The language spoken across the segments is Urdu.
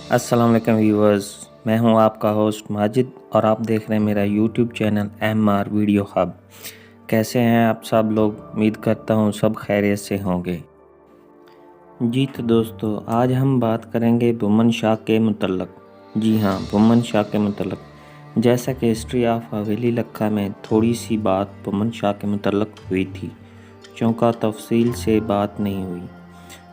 السلام علیکم ویورز، میں ہوں آپ کا ہوسٹ ماجد اور آپ دیکھ رہے ہیں میرا YouTube channel MR video hub. کیسے ہیں آپ سب لوگ؟ امید کرتا ہوں سب خیریت سے ہوں گے۔ جی تو دوستو، آج ہم بات کریں گے بھومن شاہ کے متعلق۔ جی ہاں، بھومن شاہ کے متعلق۔ جیسا کہ ہسٹری آف حویلی لکھا میں تھوڑی سی بات بھومن شاہ کے متعلق ہوئی تھی، چونکہ تفصیل سے بات نہیں ہوئی،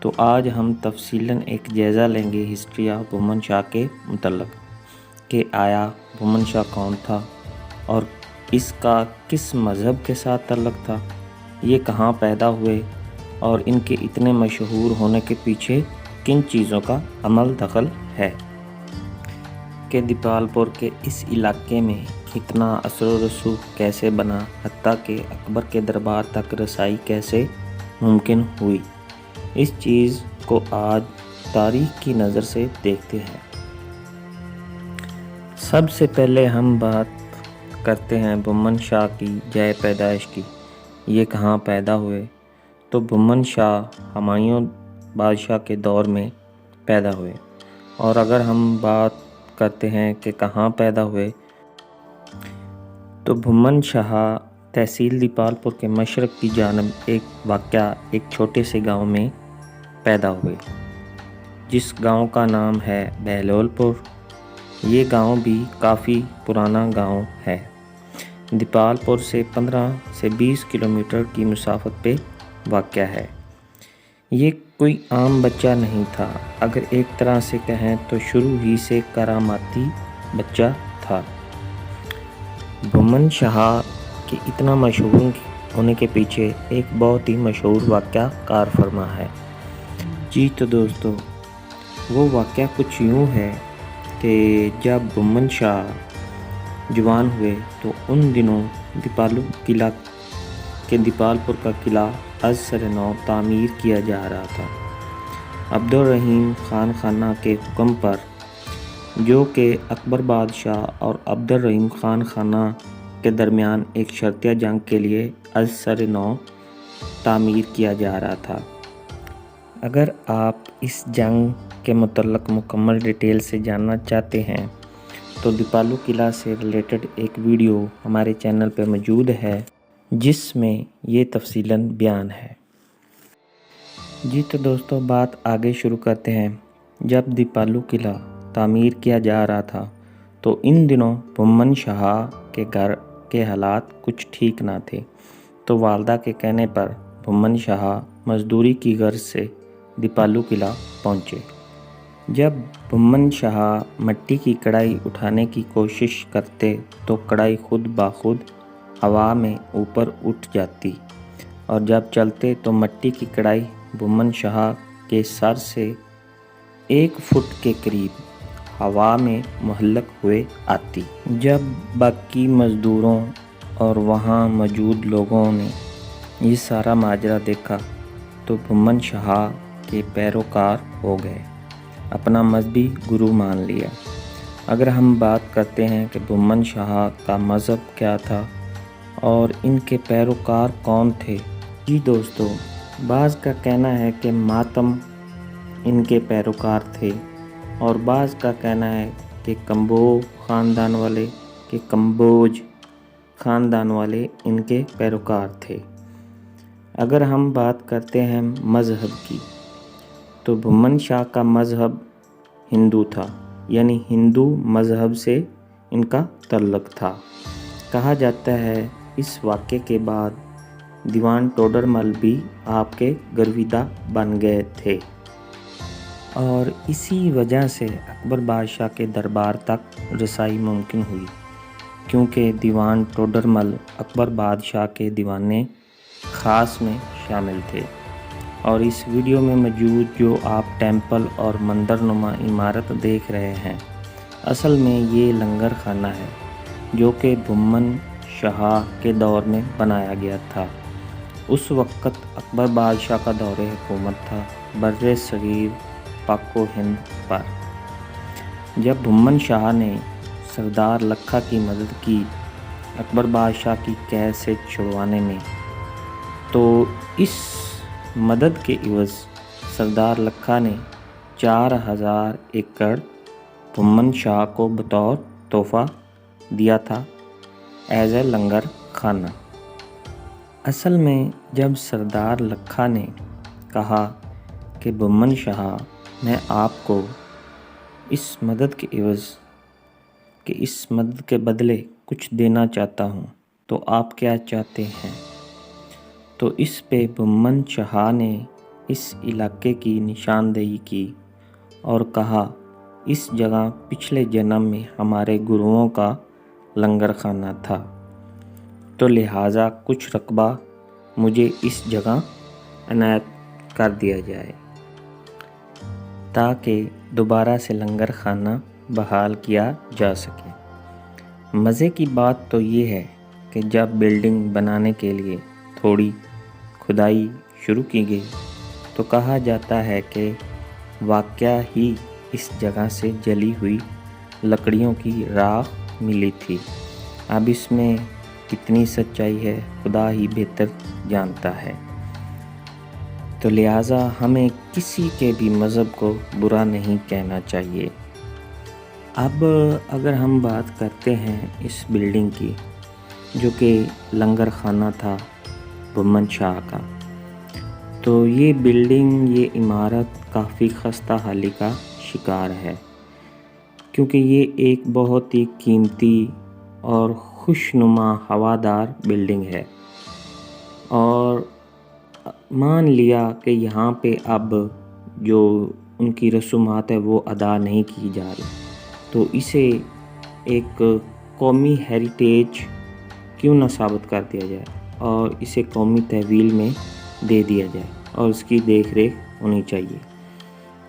تو آج ہم تفصیلاً ایک جائزہ لیں گے ہسٹری آف بھومن شاہ کے متعلق کہ آیا بھومن شاہ کون تھا اور اس کا کس مذہب کے ساتھ تعلق تھا، یہ کہاں پیدا ہوئے اور ان کے اتنے مشہور ہونے کے پیچھے کن چیزوں کا عمل دخل ہے، کہ دیپال پور کے اس علاقے میں اتنا اثر و رسوخ کیسے بنا، حتیٰ کہ اکبر کے دربار تک رسائی کیسے ممکن ہوئی۔ اس چیز کو آج تاریخ کی نظر سے دیکھتے ہیں۔ سب سے پہلے ہم بات کرتے ہیں بھومن شاہ کی جائے پیدائش کی۔ یہ کہاں پیدا ہوئے؟ تو بھومن شاہ ہمایوں بادشاہ کے دور میں پیدا ہوئے، اور اگر ہم بات کرتے ہیں کہ کہاں پیدا ہوئے تو بھومن شاہ تحصیل دیپال پور کے مشرق کی جانب ایک چھوٹے سے گاؤں میں پیدا ہوئے، جس گاؤں کا نام ہے بہلول پور۔ یہ گاؤں بھی کافی پرانا گاؤں ہے، دیپال پور سے 15 سے 20 کلومیٹر کی مسافت پہ واقع ہے۔ یہ کوئی عام بچہ نہیں تھا، اگر ایک طرح سے کہیں تو شروع ہی سے کراماتی بچہ تھا۔ بھومن شاہ کے اتنا مشہور ہونے کے پیچھے ایک بہت ہی مشہور واقعہ کار فرما ہے۔ جی تو دوستو، وہ واقعہ کچھ یوں ہے کہ جب بھومن شاہ جوان ہوئے تو ان دنوں دیپال پور کا قلعہ از سر نو تعمیر کیا جا رہا تھا، عبدالرحیم خان خانہ کے حکم پر، جو کہ اکبر بادشاہ اور عبدالرحیم خان خانہ کے درمیان ایک شرطیہ جنگ کے لیے از سر نو تعمیر کیا جا رہا تھا۔ اگر آپ اس جنگ کے متعلق مکمل ڈیٹیل سے جاننا چاہتے ہیں تو دیپالو قلعہ سے ریلیٹڈ ایک ویڈیو ہمارے چینل پہ موجود ہے، جس میں یہ تفصیلاً بیان ہے۔ جی تو دوستو، بات آگے شروع کرتے ہیں۔ جب دیپالو قلعہ تعمیر کیا جا رہا تھا تو ان دنوں بھومن شاہ کے گھر کے حالات کچھ ٹھیک نہ تھے، تو والدہ کے کہنے پر بھومن شاہ مزدوری کی غرض سے دیپالو قلعہ پہنچے۔ جب بھومن شاہ مٹی کی کڑائی اٹھانے کی کوشش کرتے تو کڑائی خود بخود ہوا میں اوپر اٹھ جاتی، اور جب چلتے تو مٹی کی کڑائی بھومن شاہ کے سر سے 1 فٹ کے قریب ہوا میں معلق ہوئے آتی۔ جب باقی مزدوروں اور وہاں موجود لوگوں نے یہ سارا ماجرا دیکھا تو بھومن شاہ کے پیروکار ہو گئے، اپنا مذہبی گرو مان لیا۔ اگر ہم بات کرتے ہیں کہ بھومن شاہ کا مذہب کیا تھا اور ان کے پیروکار کون تھے، جی دوستو، بعض کا کہنا ہے کہ ماتم ان کے پیروکار تھے، اور بعض کا کہنا ہے کہ کمبوج خاندان والے ان کے پیروکار تھے۔ اگر ہم بات کرتے ہیں مذہب کی، تو بھومن شاہ کا مذہب ہندو تھا، یعنی ہندو مذہب سے ان کا تعلق تھا۔ کہا جاتا ہے اس واقعے کے بعد دیوان ٹوڈر مل بھی آپ کے گرویدہ بن گئے تھے، اور اسی وجہ سے اکبر بادشاہ کے دربار تک رسائی ممکن ہوئی، کیونکہ دیوان ٹوڈر مل اکبر بادشاہ کے دیوان خاص میں شامل تھے۔ اور اس ویڈیو میں موجود جو آپ ٹیمپل اور مندر نما عمارت دیکھ رہے ہیں، اصل میں یہ لنگر خانہ ہے، جو کہ بھومن شاہ کے دور میں بنایا گیا تھا۔ اس وقت اکبر بادشاہ کا دور حکومت تھا بر صغیر پاک و ہند پر۔ جب بھومن شاہ نے سردار لکھا کی مدد کی اکبر بادشاہ کی قید سے چھڑوانے میں، تو اس مدد کے عوض سردار لکھا نے 4000 ایکڑ بھمن شاہ کو بطور تحفہ دیا تھا ایز اے لنگر خانہ۔ اصل میں جب سردار لکھا نے کہا کہ بھمن شاہ میں آپ کو اس مدد کے بدلے کچھ دینا چاہتا ہوں تو آپ کیا چاہتے ہیں، تو اس پہ بھمن شاہ نے اس علاقے کی نشاندہی کی اور کہا اس جگہ پچھلے جنم میں ہمارے گروؤں کا لنگر خانہ تھا، تو لہٰذا کچھ رقبہ مجھے اس جگہ عنایت کر دیا جائے تاکہ دوبارہ سے لنگر خانہ بحال کیا جا سکے۔ مزے کی بات تو یہ ہے کہ جب بلڈنگ بنانے کے لیے تھوڑی کھدائی شروع کی گئی تو کہا جاتا ہے کہ واقعہ ہی اس جگہ سے جلی ہوئی لکڑیوں کی راکھ ملی تھی۔ اب اس میں کتنی سچائی ہے خدا ہی بہتر جانتا ہے، تو لہٰذا ہمیں کسی کے بھی مذہب کو برا نہیں کہنا چاہیے۔ اب اگر ہم بات کرتے ہیں اس بلڈنگ کی جو کہ لنگر خانہ تھا بھمن شاہ کا، تو یہ بلڈنگ، یہ عمارت کافی خستہ حالی کا شکار ہے، کیونکہ یہ ایک بہت ہی قیمتی اور خوشنما ہوادار بلڈنگ ہے، اور مان لیا کہ یہاں پہ اب جو ان کی رسومات ہے وہ ادا نہیں کی جا رہی، تو اسے ایک قومی ہیریٹیج کیوں نہ ثابت کر دیا جائے اور اسے قومی تحویل میں دے دیا جائے اور اس کی دیکھ ریکھ ہونی چاہیے،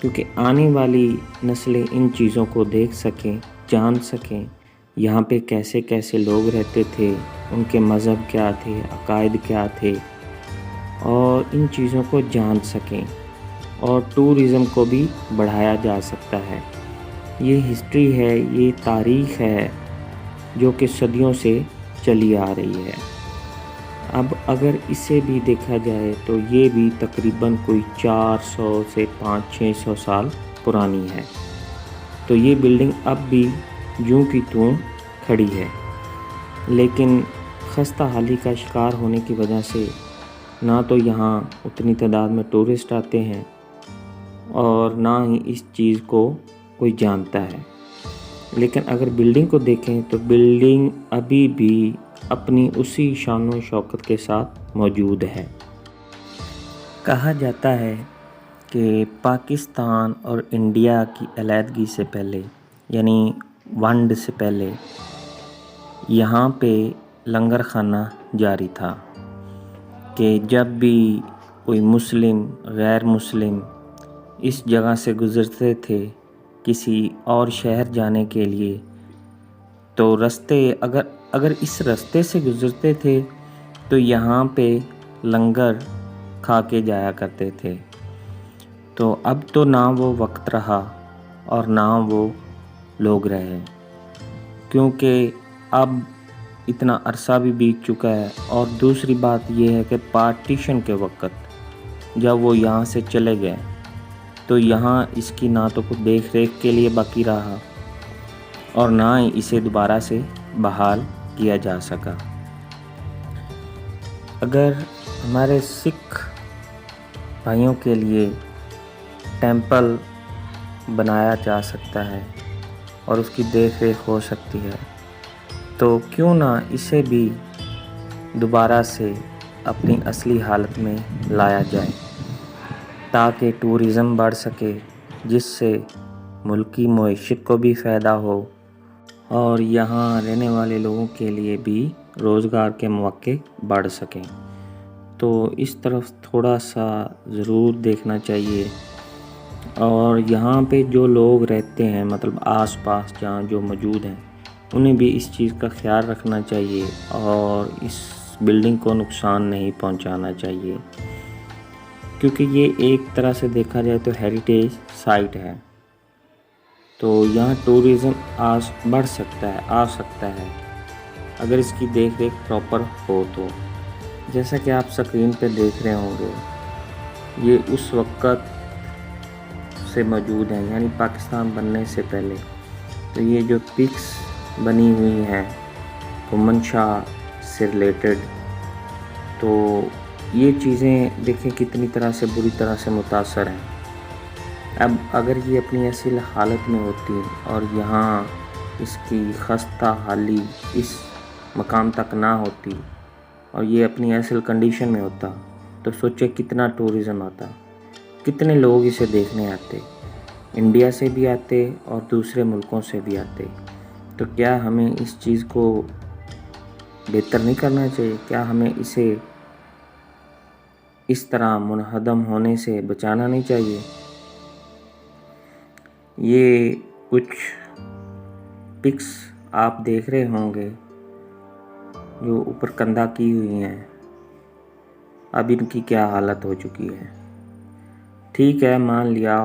کیونکہ آنے والی نسلیں ان چیزوں کو دیکھ سکیں، جان سکیں، یہاں پہ کیسے کیسے لوگ رہتے تھے، ان کے مذہب کیا تھے، عقائد کیا تھے، اور ان چیزوں کو جان سکیں، اور ٹورزم کو بھی بڑھایا جا سکتا ہے۔ یہ ہسٹری ہے، یہ تاریخ ہے جو کہ صدیوں سے چلی آ رہی ہے۔ اب اگر اسے بھی دیکھا جائے تو یہ بھی تقریباً کوئی 400 سے 500-600 سال پرانی ہے، تو یہ بلڈنگ اب بھی جوں کی توں کھڑی ہے، لیکن خستہ حالی کا شکار ہونے کی وجہ سے نہ تو یہاں اتنی تعداد میں ٹورسٹ آتے ہیں اور نہ ہی اس چیز کو کوئی جانتا ہے۔ لیکن اگر بلڈنگ کو دیکھیں تو بلڈنگ ابھی بھی اپنی اسی شان و شوکت کے ساتھ موجود ہے۔ کہا جاتا ہے کہ پاکستان اور انڈیا کی علیحدگی سے پہلے، یعنی ونڈ سے پہلے، یہاں پہ لنگر خانہ جاری تھا، کہ جب بھی کوئی مسلم، غیر مسلم اس جگہ سے گزرتے تھے کسی اور شہر جانے کے لیے، تو رستے اگر اس رستے سے گزرتے تھے تو یہاں پہ لنگر کھا کے جایا کرتے تھے۔ تو اب تو نہ وہ وقت رہا اور نہ وہ لوگ رہے، کیونکہ اب اتنا عرصہ بھی بیت چکا ہے، اور دوسری بات یہ ہے کہ پارٹیشن کے وقت جب وہ یہاں سے چلے گئے تو یہاں اس کی نہ تو کوئی دیکھ ریکھ کے لیے باقی رہا اور نہ ہی اسے دوبارہ سے بحال کیا جا سکا۔ اگر ہمارے سکھ بھائیوں کے لیے ٹیمپل بنایا جا سکتا ہے اور اس کی دیکھ ریکھ ہو سکتی ہے، تو کیوں نہ اسے بھی دوبارہ سے اپنی اصلی حالت میں لایا جائے تاکہ ٹورزم بڑھ سکے، جس سے ملکی معیشت کو بھی فائدہ ہو اور یہاں رہنے والے لوگوں کے لیے بھی روزگار کے مواقع بڑھ سکیں۔ تو اس طرف تھوڑا سا ضرور دیکھنا چاہیے، اور یہاں پہ جو لوگ رہتے ہیں، مطلب آس پاس جہاں جو موجود ہیں، انہیں بھی اس چیز کا خیال رکھنا چاہیے اور اس بلڈنگ کو نقصان نہیں پہنچانا چاہیے، کیونکہ یہ ایک طرح سے دیکھا جائے تو ہیریٹیج سائٹ ہے، تو یہاں ٹورزم بڑھ سکتا ہے، آ سکتا ہے، اگر اس کی دیکھ ریکھ پراپر ہو تو۔ جیسا کہ آپ سکرین پہ دیکھ رہے ہوں گے، یہ اس وقت سے موجود ہیں، یعنی پاکستان بننے سے پہلے تو یہ جو پکس بنی ہوئی ہیں بھومن شاہ سے ریلیٹڈ، تو یہ چیزیں دیکھیں کتنی طرح سے بری طرح سے متاثر ہیں۔ اب اگر یہ اپنی اصل حالت میں ہوتی اور یہاں اس کی خستہ حالی اس مقام تک نہ ہوتی اور یہ اپنی اصل کنڈیشن میں ہوتا، تو سوچے کتنا ٹورزم آتا، کتنے لوگ اسے دیکھنے آتے، انڈیا سے بھی آتے اور دوسرے ملکوں سے بھی آتے۔ تو کیا ہمیں اس چیز کو بہتر نہیں کرنا چاہیے؟ کیا ہمیں اسے اس طرح منہدم ہونے سے بچانا نہیں چاہیے؟ یہ کچھ پکس آپ دیکھ رہے ہوں گے جو اوپر کندہ کی ہوئی ہیں، اب ان کی کیا حالت ہو چکی ہے۔ ٹھیک ہے، مان لیا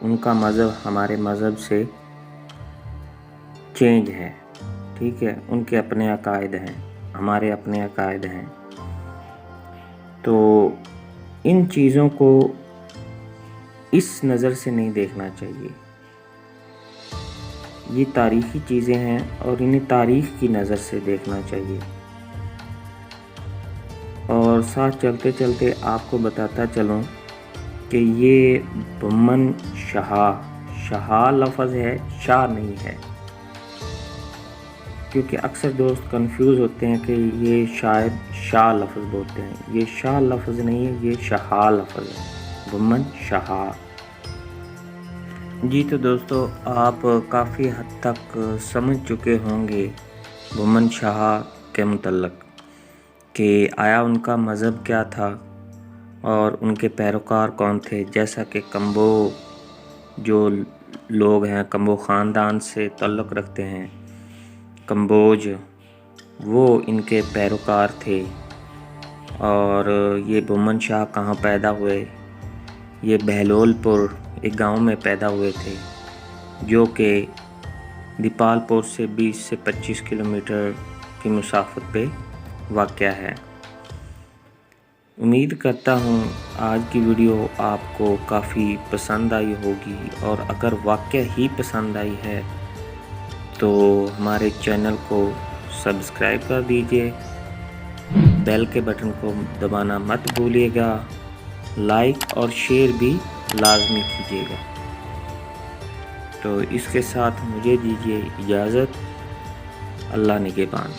ان کا مذہب ہمارے مذہب سے چینج ہے، ٹھیک ہے، ان کے اپنے عقائد ہیں، ہمارے اپنے عقائد ہیں، تو ان چیزوں کو اس نظر سے نہیں دیکھنا چاہیے۔ یہ تاریخی چیزیں ہیں اور انہیں تاریخ کی نظر سے دیکھنا چاہیے۔ اور ساتھ چلتے چلتے آپ کو بتاتا چلوں کہ یہ بھومن شاہ لفظ ہے، شاہ نہیں ہے، کیونکہ اکثر دوست کنفیوز ہوتے ہیں کہ یہ شاید شاہ لفظ بولتے ہیں۔ یہ شاہ لفظ نہیں ہے، یہ شاہ لفظ ہے، بھومن شاہ۔ جی تو دوستو، آپ کافی حد تک سمجھ چکے ہوں گے بھومن شاہ کے متعلق کہ آیا ان کا مذہب کیا تھا اور ان کے پیروکار کون تھے۔ جیسا کہ کمبو جو لوگ ہیں، کمبو خاندان سے تعلق رکھتے ہیں، کمبوج، وہ ان کے پیروکار تھے۔ اور یہ بھومن شاہ کہاں پیدا ہوئے؟ یہ بہلول پور ایک گاؤں میں پیدا ہوئے تھے، جو کہ دیپال پور سے 20 سے 25 کلومیٹر کی مسافت پہ واقع ہے۔ امید کرتا ہوں آج کی ویڈیو آپ کو کافی پسند آئی ہوگی، اور اگر واقع ہی پسند آئی ہے تو ہمارے چینل کو سبسکرائب کر دیجئے، بیل کے بٹن کو دبانا مت بھولیے گا، لائک اور شیئر بھی لازمی کیجیے گا۔ تو اس کے ساتھ مجھے دیجیے اجازت، اللہ نگہبان۔